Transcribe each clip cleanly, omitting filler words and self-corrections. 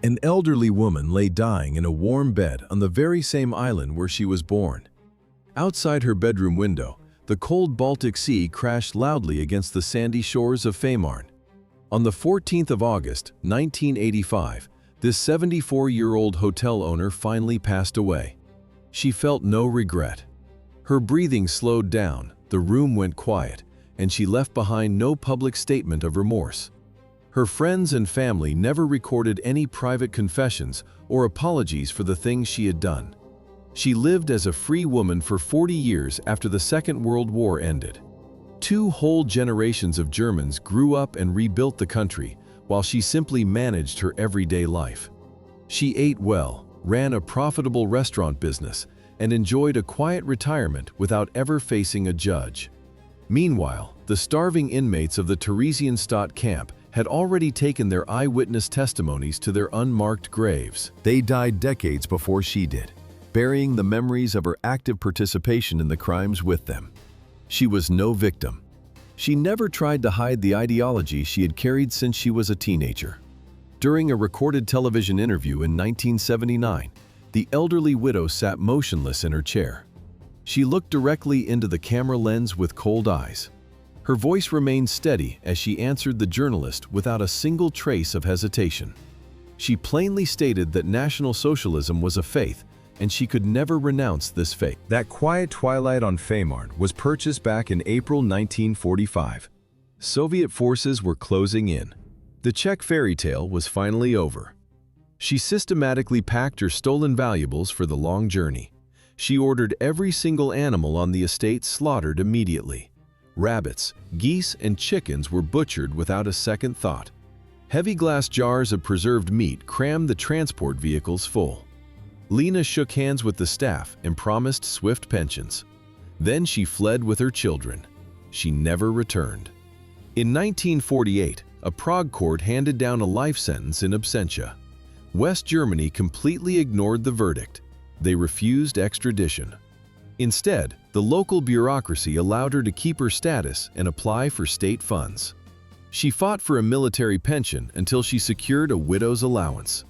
An elderly woman lay dying in a warm bed on the very same island where she was born. Outside her bedroom window, the cold Baltic Sea crashed loudly against the sandy shores of Fehmarn. On the 14th of August, 1985, this 74-year-old hotel owner finally passed away. She felt no regret. Her breathing slowed down, the room went quiet, and she left behind no public statement of remorse. Her friends and family never recorded any private confessions or apologies for the things she had done. She lived as a free woman for 40 years after the Second World War ended. 2 whole generations of Germans grew up and rebuilt the country, while she simply managed her everyday life. She ate well, ran a profitable restaurant business, and enjoyed a quiet retirement without ever facing a judge. Meanwhile, the starving inmates of the Theresienstadt camp had already taken their eyewitness testimonies to their unmarked graves. They died decades before she did, burying the memories of her active participation in the crimes with them. She was no victim. She never tried to hide the ideology she had carried since she was a teenager. During a recorded television interview in 1979, the elderly widow sat motionless in her chair. She looked directly into the camera lens with cold eyes. Her voice remained steady as she answered the journalist without a single trace of hesitation. She plainly stated that National Socialism was a faith, and she could never renounce this faith. That quiet twilight on Fehmarn was purchased back in April 1945. Soviet forces were closing in. The Czech fairy tale was finally over. She systematically packed her stolen valuables for the long journey. She ordered every single animal on the estate slaughtered immediately. Rabbits, geese, and chickens were butchered without a second thought. Heavy glass jars of preserved meat crammed the transport vehicles full. Lina shook hands with the staff and promised swift pensions. Then she fled with her children. She never returned. In 1948, a Prague court handed down a life sentence in absentia. West Germany completely ignored the verdict. They refused extradition. Instead, the local bureaucracy allowed her to keep her status and apply for state funds. She fought for a military pension until she secured a widow's allowance.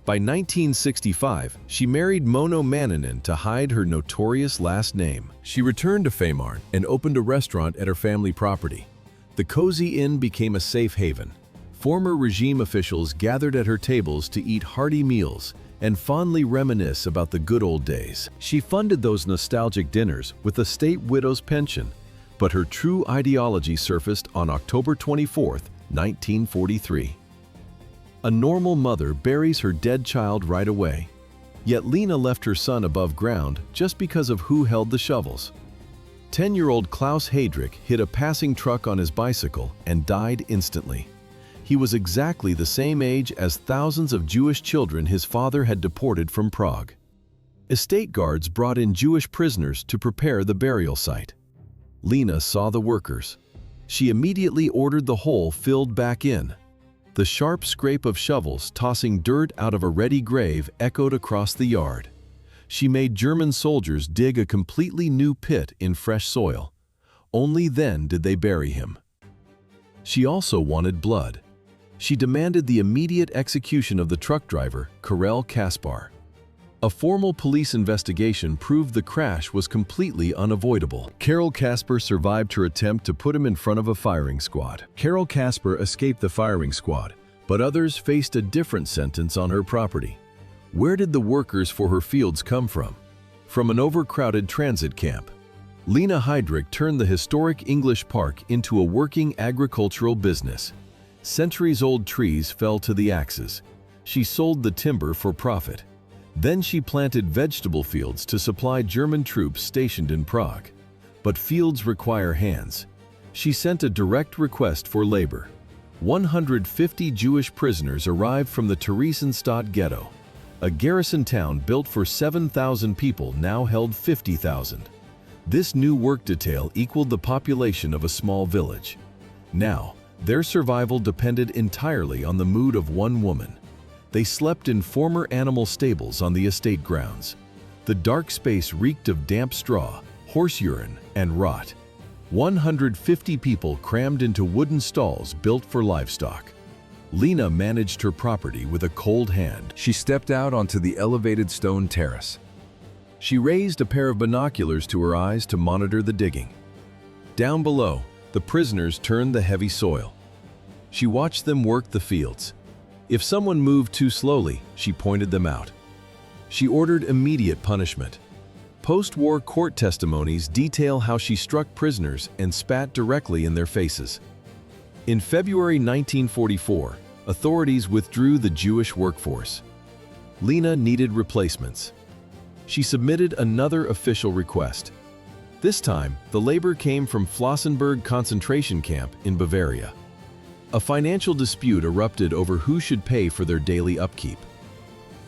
By 1965, she married Mono Manninen to hide her notorious last name. She returned to Fehmarn and opened a restaurant at her family property. The cozy inn became a safe haven. Former regime officials gathered at her tables to eat hearty meals and fondly reminisce about the good old days. She funded those nostalgic dinners with a state widow's pension, but her true ideology surfaced on October 24, 1943. A normal mother buries her dead child right away, yet Lina left her son above ground just because of who held the shovels. 10-year-old Klaus Heydrich hit a passing truck on his bicycle and died instantly. He was exactly the same age as thousands of Jewish children his father had deported from Prague. Estate guards brought in Jewish prisoners to prepare the burial site. Lina saw the workers. She immediately ordered the hole filled back in. The sharp scrape of shovels tossing dirt out of a ready grave echoed across the yard. She made German soldiers dig a completely new pit in fresh soil. Only then did they bury him. She also wanted blood. She demanded the immediate execution of the truck driver, Karel Kaspar. A formal police investigation proved the crash was completely unavoidable. Karel Kaspar survived her attempt to put him in front of a firing squad. Karel Kaspar escaped the firing squad, but others faced a different sentence on her property. Where did the workers for her fields come from? From an overcrowded transit camp. Lina Heydrich turned the historic English park into a working agricultural business. Centuries-old trees fell to the axes. She sold the timber for profit. Then she planted vegetable fields to supply German troops stationed in Prague. But fields require hands. She sent a direct request for labor. 150 Jewish prisoners arrived from the Theresienstadt ghetto. A garrison town built for 7,000 people now held 50,000. This new work detail equaled the population of a small village. Now, their survival depended entirely on the mood of one woman. They slept in former animal stables on the estate grounds. The dark space reeked of damp straw, horse urine, and rot. 150 people crammed into wooden stalls built for livestock. Lina managed her property with a cold hand. She stepped out onto the elevated stone terrace. She raised a pair of binoculars to her eyes to monitor the digging. Down below, the prisoners turned the heavy soil. She watched them work the fields. If someone moved too slowly, she pointed them out. She ordered immediate punishment. Post-war court testimonies detail how she struck prisoners and spat directly in their faces. In February 1944, authorities withdrew the Jewish workforce. Lina needed replacements. She submitted another official request. This time, the labor came from Flossenburg concentration camp in Bavaria. A financial dispute erupted over who should pay for their daily upkeep.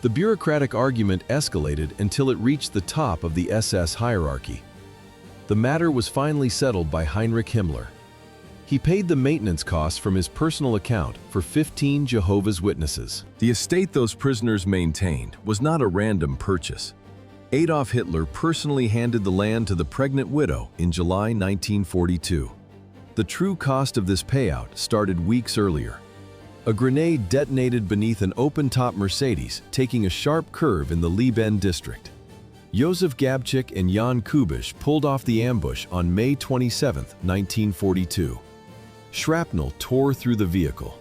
The bureaucratic argument escalated until it reached the top of the SS hierarchy. The matter was finally settled by Heinrich Himmler. He paid the maintenance costs from his personal account for 15 Jehovah's Witnesses. The estate those prisoners maintained was not a random purchase. Adolf Hitler personally handed the land to the pregnant widow in July 1942. The true cost of this payout started weeks earlier. A grenade detonated beneath an open-top Mercedes, taking a sharp curve in the Lieben district. Josef Gabčík and Jan Kubiš pulled off the ambush on May 27, 1942. Shrapnel tore through the vehicle.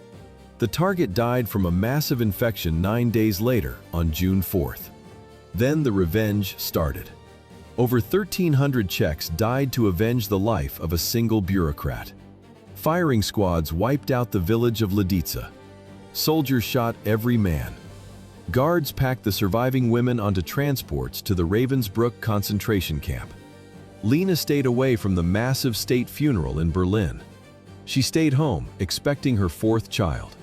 The target died from a massive infection 9 days later, on June 4th. Then the revenge started. Over 1,300 Czechs died to avenge the life of a single bureaucrat. Firing squads wiped out the village of Lidice. Soldiers shot every man. Guards packed the surviving women onto transports to the Ravensbrück concentration camp. Lina stayed away from the massive state funeral in Berlin. She stayed home, expecting her fourth child.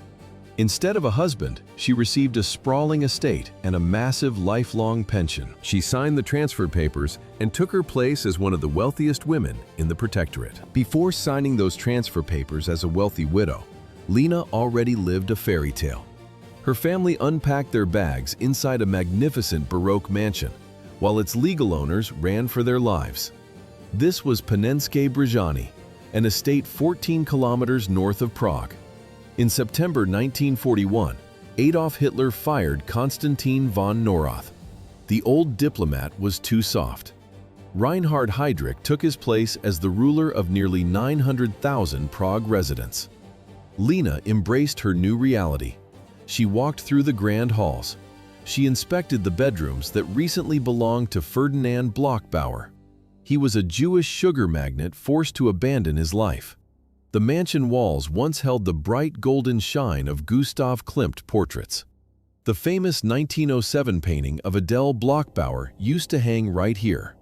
Instead of a husband, she received a sprawling estate and a massive lifelong pension. She signed the transfer papers and took her place as one of the wealthiest women in the protectorate. Before signing those transfer papers as a wealthy widow, Lina already lived a fairy tale. Her family unpacked their bags inside a magnificent Baroque mansion, while its legal owners ran for their lives. This was Panenské Břežany, an estate 14 kilometers north of Prague. In September 1941, Adolf Hitler fired Konstantin von Neurath. The old diplomat was too soft. Reinhard Heydrich took his place as the ruler of nearly 900,000 Prague residents. Lina embraced her new reality. She walked through the grand halls. She inspected the bedrooms that recently belonged to Ferdinand Bloch-Bauer. He was a Jewish sugar magnate forced to abandon his life. The mansion walls once held the bright golden shine of Gustav Klimt portraits. The famous 1907 painting of Adele Bloch-Bauer used to hang right here.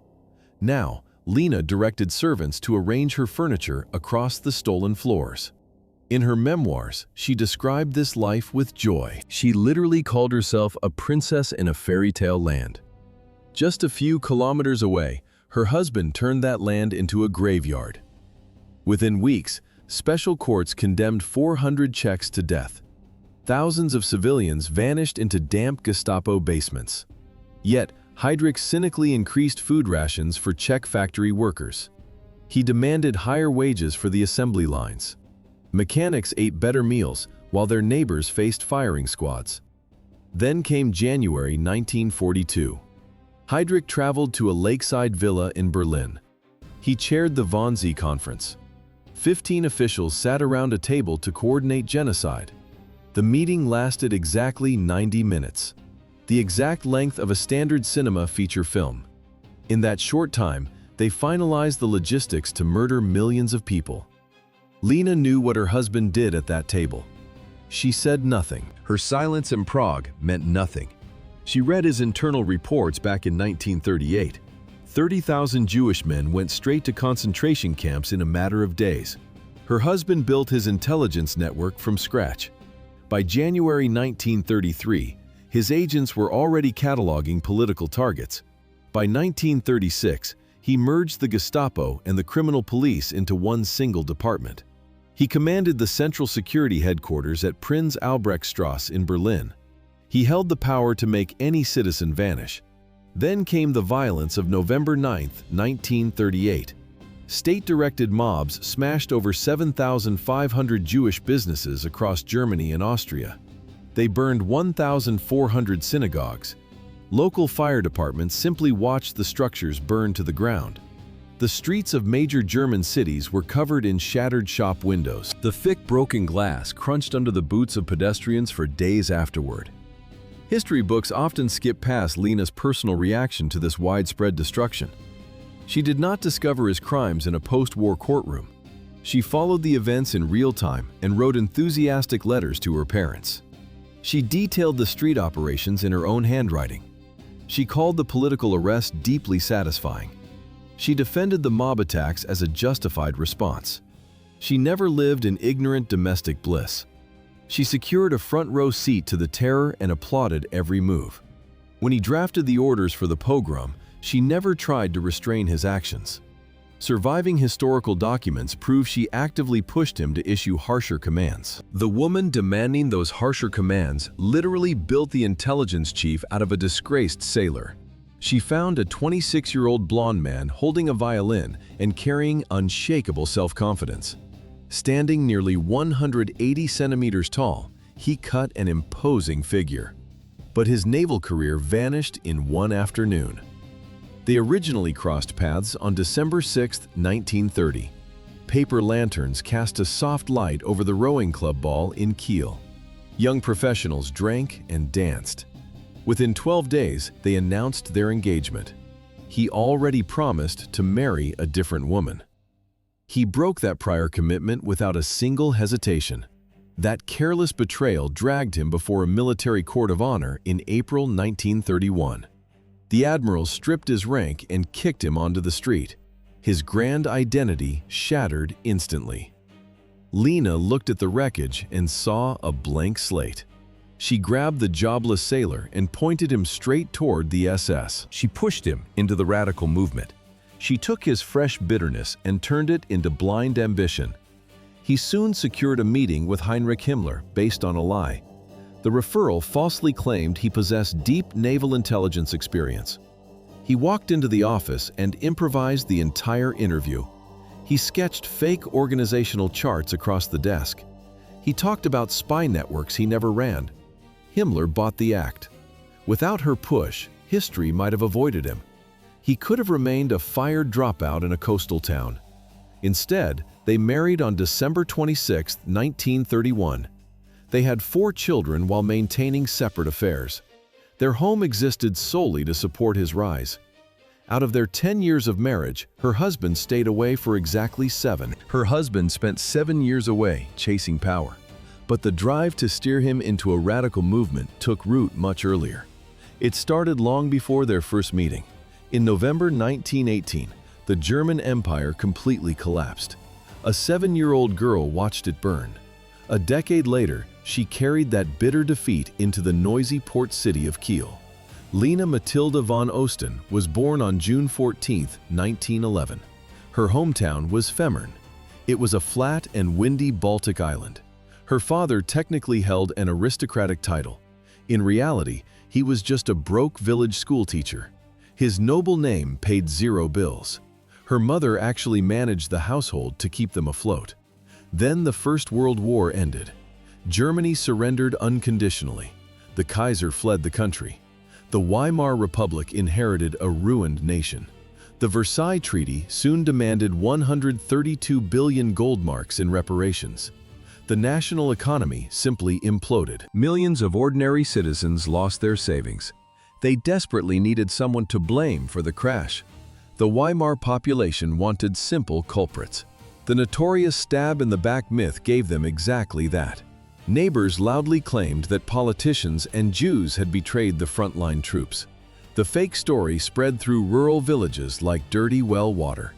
Now, Lina directed servants to arrange her furniture across the stolen floors. In her memoirs, she described this life with joy. She literally called herself a princess in a fairy tale land. Just a few kilometers away, her husband turned that land into a graveyard. Within weeks, special courts condemned 400 Czechs to death. Thousands of civilians vanished into damp Gestapo basements. Yet, Heydrich cynically increased food rations for Czech factory workers. He demanded higher wages for the assembly lines. Mechanics ate better meals, while their neighbors faced firing squads. Then came January 1942. Heydrich traveled to a lakeside villa in Berlin. He chaired the Wannsee Conference. 15 officials sat around a table to coordinate genocide. The meeting lasted exactly 90 minutes, the exact length of a standard cinema feature film. In that short time, they finalized the logistics to murder millions of people. Lina knew what her husband did at that table. She said nothing. Her silence in Prague meant nothing. She read his internal reports back in 1938. 30,000 Jewish men went straight to concentration camps in a matter of days. Her husband built his intelligence network from scratch. By January 1933, his agents were already cataloging political targets. By 1936, he merged the Gestapo and the criminal police into one single department. He commanded the Central Security Headquarters at Prinz Albrechtstrasse in Berlin. He held the power to make any citizen vanish. Then came the violence of November 9, 1938. State-directed mobs smashed over 7,500 Jewish businesses across Germany and Austria. They burned 1,400 synagogues. Local fire departments simply watched the structures burn to the ground. The streets of major German cities were covered in shattered shop windows. The thick broken glass crunched under the boots of pedestrians for days afterward. History books often skip past Lina's personal reaction to this widespread destruction. She did not discover his crimes in a post-war courtroom. She followed the events in real time and wrote enthusiastic letters to her parents. She detailed the street operations in her own handwriting. She called the political arrest deeply satisfying. She defended the mob attacks as a justified response. She never lived in ignorant domestic bliss. She secured a front-row seat to the terror and applauded every move. When he drafted the orders for the pogrom, she never tried to restrain his actions. Surviving historical documents prove she actively pushed him to issue harsher commands. The woman demanding those harsher commands literally built the intelligence chief out of a disgraced sailor. She found a 26-year-old blonde man holding a violin and carrying unshakable self-confidence. Standing nearly 180 centimeters tall, he cut an imposing figure. But his naval career vanished in one afternoon. They originally crossed paths on December 6, 1930. Paper lanterns cast a soft light over the rowing club ball in Kiel. Young professionals drank and danced. Within 12 days, they announced their engagement. He already promised to marry a different woman. He broke that prior commitment without a single hesitation. That careless betrayal dragged him before a military court of honor in April 1931. The admiral stripped his rank and kicked him onto the street. His grand identity shattered instantly. Lina looked at the wreckage and saw a blank slate. She grabbed the jobless sailor and pointed him straight toward the SS. She pushed him into the radical movement. She took his fresh bitterness and turned it into blind ambition. He soon secured a meeting with Heinrich Himmler based on a lie. The referral falsely claimed he possessed deep naval intelligence experience. He walked into the office and improvised the entire interview. He sketched fake organizational charts across the desk. He talked about spy networks he never ran. Himmler bought the act. Without her push, history might have avoided him. He could have remained a fired dropout in a coastal town. Instead, they married on December 26, 1931. They had 4 children while maintaining separate affairs. Their home existed solely to support his rise. Out of their 10 years of marriage, her husband stayed away for exactly 7. Her husband spent 7 years away, chasing power. But the drive to steer him into a radical movement took root much earlier. It started long before their first meeting. In November 1918, the German Empire completely collapsed. A 7-year-old girl watched it burn. A decade later, she carried that bitter defeat into the noisy port city of Kiel. Lina Matilda von Osten was born on June 14, 1911. Her hometown was Femmern. It was a flat and windy Baltic island. Her father technically held an aristocratic title. In reality, he was just a broke village schoolteacher. His noble name paid 0 bills. Her mother actually managed the household to keep them afloat. Then the First World War ended. Germany surrendered unconditionally. The Kaiser fled the country. The Weimar Republic inherited a ruined nation. The Versailles Treaty soon demanded 132 billion gold marks in reparations. The national economy simply imploded. Millions of ordinary citizens lost their savings. They desperately needed someone to blame for the crash. The Weimar population wanted simple culprits. The notorious stab-in-the-back myth gave them exactly that. Neighbors loudly claimed that politicians and Jews had betrayed the frontline troops. The fake story spread through rural villages like dirty well water.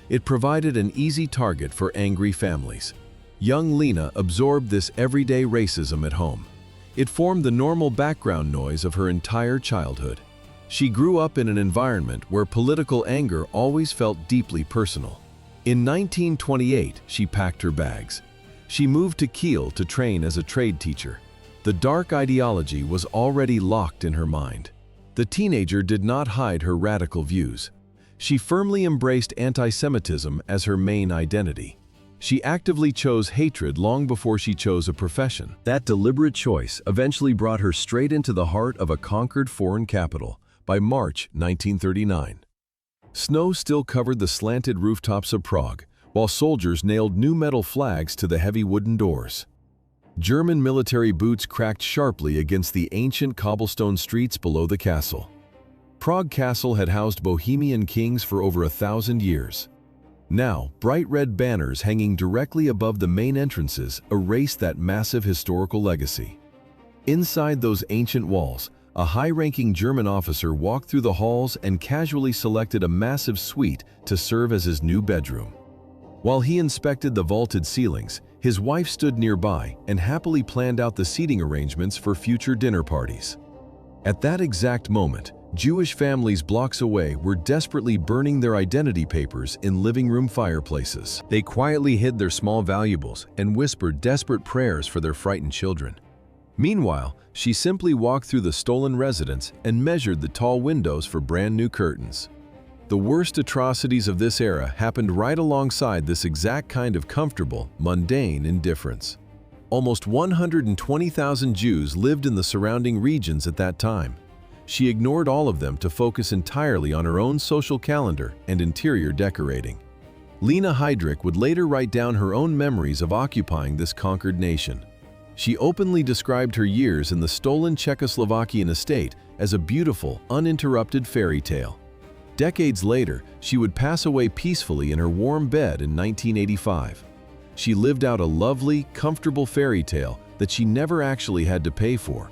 It provided an easy target for angry families. Young Lina absorbed this everyday racism at home. It formed the normal background noise of her entire childhood. She grew up in an environment where political anger always felt deeply personal. In 1928, she packed her bags. She moved to Kiel to train as a trade teacher. The dark ideology was already locked in her mind. The teenager did not hide her radical views. She firmly embraced anti-Semitism as her main identity. She actively chose hatred long before she chose a profession. That deliberate choice eventually brought her straight into the heart of a conquered foreign capital by March 1939. Snow still covered the slanted rooftops of Prague, while soldiers nailed new metal flags to the heavy wooden doors. German military boots cracked sharply against the ancient cobblestone streets below the castle. Prague Castle had housed Bohemian kings for over 1,000 years. Now, bright red banners hanging directly above the main entrances erased that massive historical legacy. Inside those ancient walls, a high-ranking German officer walked through the halls and casually selected a massive suite to serve as his new bedroom. While he inspected the vaulted ceilings, his wife stood nearby and happily planned out the seating arrangements for future dinner parties. At that exact moment, Jewish families blocks away were desperately burning their identity papers in living room fireplaces. They quietly hid their small valuables and whispered desperate prayers for their frightened children. Meanwhile, she simply walked through the stolen residence and measured the tall windows for brand new curtains. The worst atrocities of this era happened right alongside this exact kind of comfortable, mundane indifference. Almost 120,000 Jews lived in the surrounding regions at that time. She ignored all of them to focus entirely on her own social calendar and interior decorating. Lina Heydrich would later write down her own memories of occupying this conquered nation. She openly described her years in the stolen Czechoslovakian estate as a beautiful, uninterrupted fairy tale. Decades later, she would pass away peacefully in her warm bed in 1985. She lived out a lovely, comfortable fairy tale that she never actually had to pay for.